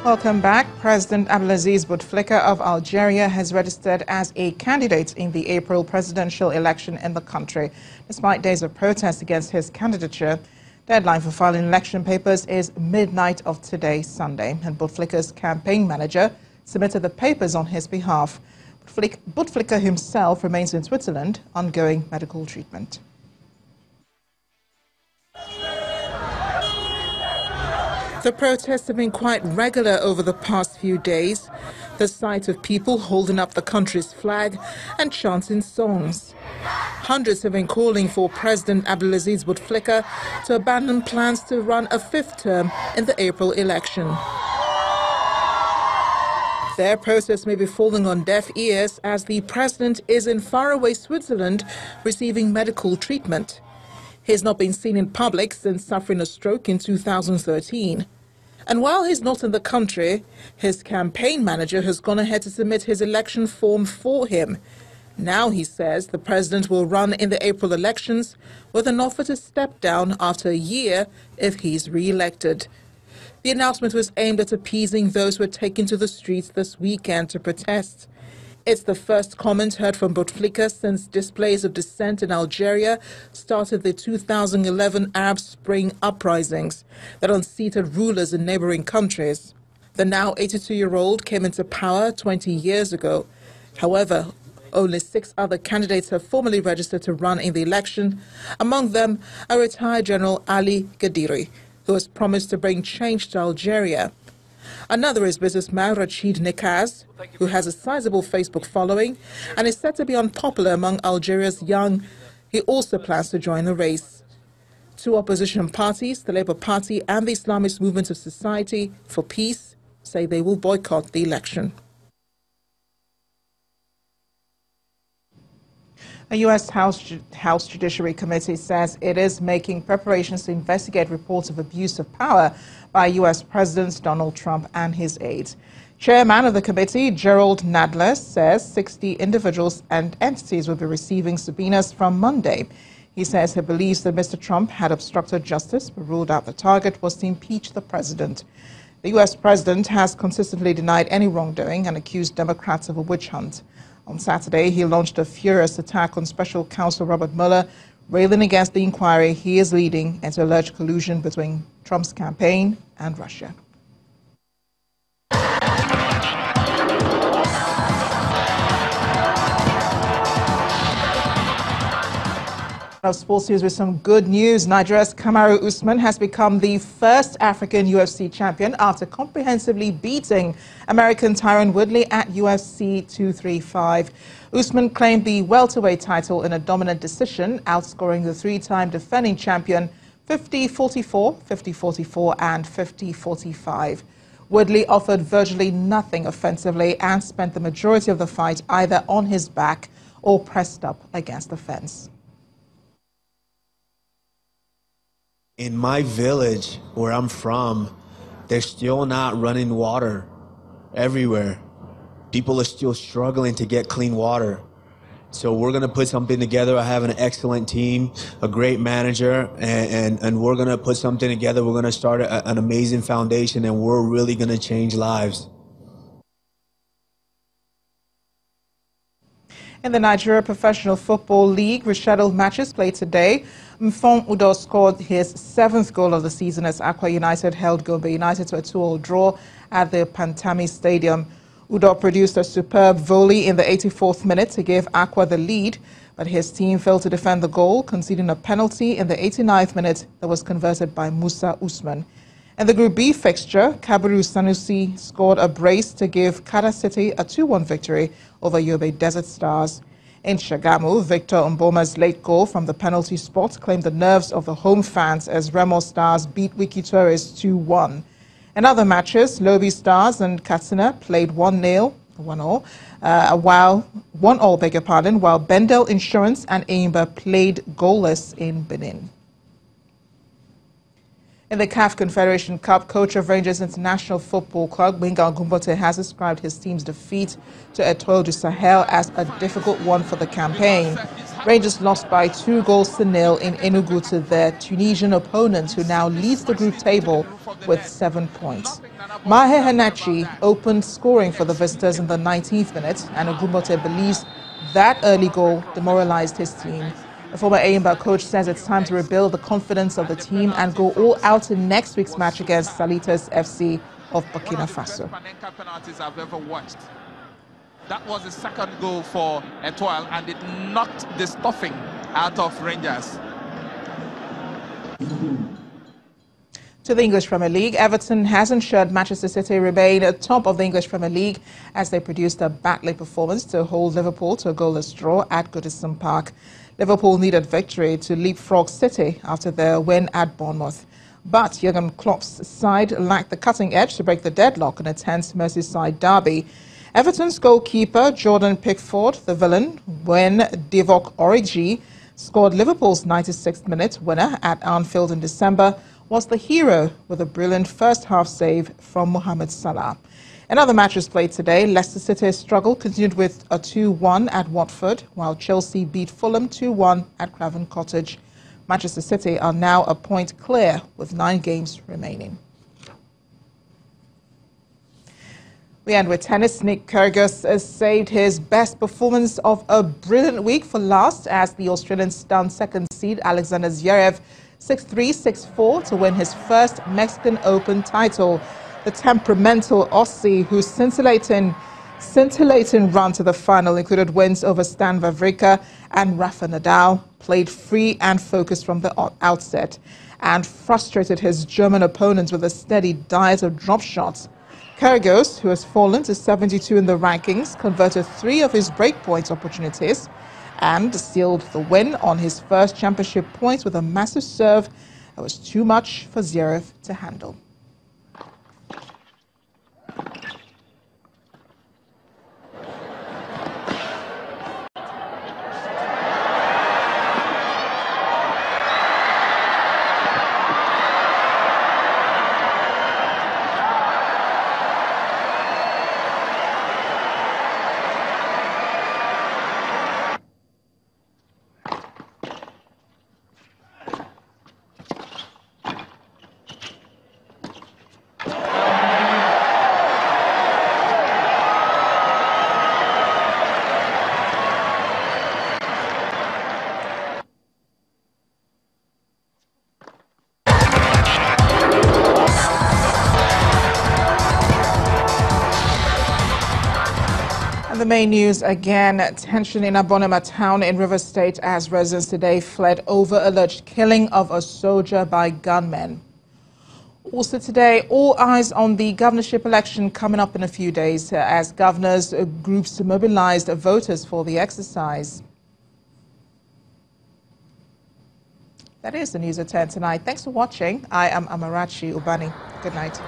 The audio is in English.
Welcome back. President Abdelaziz Bouteflika of Algeria has registered as a candidate in the April presidential election in the country. Despite days of protest against his candidature, deadline for filing election papers is midnight of today, Sunday, and Bouteflika's campaign manager submitted the papers on his behalf. Bouteflika himself remains in Switzerland, undergoing medical treatment. The protests have been quite regular over the past few days, the sight of people holding up the country's flag and chanting songs. Hundreds have been calling for President Abdelaziz Bouteflika to abandon plans to run a fifth term in the April election. Their protests may be falling on deaf ears as the president is in faraway Switzerland receiving medical treatment. He has not been seen in public since suffering a stroke in 2013. And while he's not in the country, his campaign manager has gone ahead to submit his election form for him. Now he says the president will run in the April elections with an offer to step down after a year if he's re-elected. The announcement was aimed at appeasing those who had taken to the streets this weekend to protest. It's the first comment heard from Bouteflika since displays of dissent in Algeria started the 2011 Arab Spring uprisings that unseated rulers in neighboring countries. The now 82-year-old came into power 20 years ago. However, only 6 other candidates have formally registered to run in the election, among them a retired General Ali Ghadiri, who has promised to bring change to Algeria. Another is businessman Rachid Nekaz, who has a sizable Facebook following and is said to be unpopular among Algeria's young. He also plans to join the race. 2 opposition parties, the Labour Party and the Islamist Movement of Society for Peace, say they will boycott the election. A U.S. House Judiciary Committee says it is making preparations to investigate reports of abuse of power by U.S. Presidents Donald Trump and his aides. Chairman of the committee, Gerald Nadler, says 60 individuals and entities will be receiving subpoenas from Monday. He says he believes that Mr. Trump had obstructed justice, but ruled out the target was to impeach the president. The U.S. president has consistently denied any wrongdoing and accused Democrats of a witch hunt. On Saturday, he launched a furious attack on Special Counsel Robert Mueller, railing against the inquiry he is leading into alleged collusion between Trump's campaign and Russia. Of sports news with some good news. Nigeria's KAMARU Usman has become the first African UFC champion after comprehensively beating American Tyron Woodley at UFC 235. Usman claimed the welterweight title in a dominant decision, outscoring the 3-time defending champion 50-44, 50-44 and 50-45. Woodley offered virtually nothing offensively and spent the majority of the fight either on his back or pressed up against the fence. In my village, where I'm from, they're still not running water everywhere. People are still struggling to get clean water. So we're going to put something together. I have an excellent team, a great manager, and we're going to put something together. We're going to start an amazing foundation, and we're really going to change lives. In the Nigeria Professional Football League, rescheduled matches played today. Mfon Udo scored his 7th goal of the season as Aqua United held Gombe United to a 2-2 draw at the Pantami Stadium. Udo produced a superb volley in the 84th minute to give Aqua the lead, but his team failed to defend the goal, conceding a penalty in the 89th minute that was converted by Musa Usman. In the Group B fixture, Kabiru Sanusi scored a brace to give Kada City a 2-1 victory over Yobe Desert Stars. In Shagamu, Victor Mboma's late goal from the penalty spot claimed the nerves of the home fans as Remo Stars beat Wiki Torres 2-1. In other matches, Lobi Stars and Katsina played 1-0, 1-all, while Bendel Insurance and Aimba played goalless in Benin. In the CAF Confederation Cup, coach of Rangers International Football Club, Winga Gumbote, has described his team's defeat to Etoile du Sahel as a difficult one for the campaign. Rangers lost by 2-0 in Enugu to their Tunisian opponent, who now leads the group table with 7 points. Mahe Henachi opened scoring for the visitors in the 19th minute, and Gumbote believes that early goal demoralized his team. The former Ayimba coach says it's time to rebuild the confidence of the team and go all out in next week's match against Salitas FC of Burkina Faso. That was the second goal for Etoile, and it knocked the stuffing out of Rangers. To the English Premier League, Everton has ensured Manchester City remain atop of the English Premier League as they produced a battling performance to hold Liverpool to a goalless draw at Goodison Park. Liverpool needed victory to leapfrog City after their win at Bournemouth. But Jurgen Klopp's side lacked the cutting edge to break the deadlock in a tense Merseyside derby. Everton's goalkeeper Jordan Pickford, the villain, when Divock Origi scored Liverpool's 96th minute winner at Anfield in December, was the hero with a brilliant first-half save from Mohamed Salah. In other matches played today, Leicester City's struggle continued with a 2-1 at Watford, while Chelsea beat Fulham 2-1 at Craven Cottage. Manchester City are now a point clear with 9 games remaining. We end with tennis. Nick Kyrgios has saved his best performance of a brilliant week for last as the Australian stunned second seed Alexander Zverev 6-3, 6-4 to win his first Mexican Open title. The temperamental Aussie, whose scintillating run to the final included wins over Stan Wawrinka and Rafa Nadal, played free and focused from the outset and frustrated his German opponents with a steady diet of drop shots. Kyrgios, who has fallen to 72 in the rankings, converted 3 of his breakpoint opportunities and sealed the win on his first championship points with a massive serve that was too much for Zverev to handle. The main news again, tension in Abonema town in Rivers State as residents today fled over alleged killing of a soldier by gunmen. Also today, all eyes on the governorship election coming up in a few days as governors groups mobilized voters for the exercise. That is the news at 10 tonight. Thanks for watching. I am Amarachi Ubani. Good night.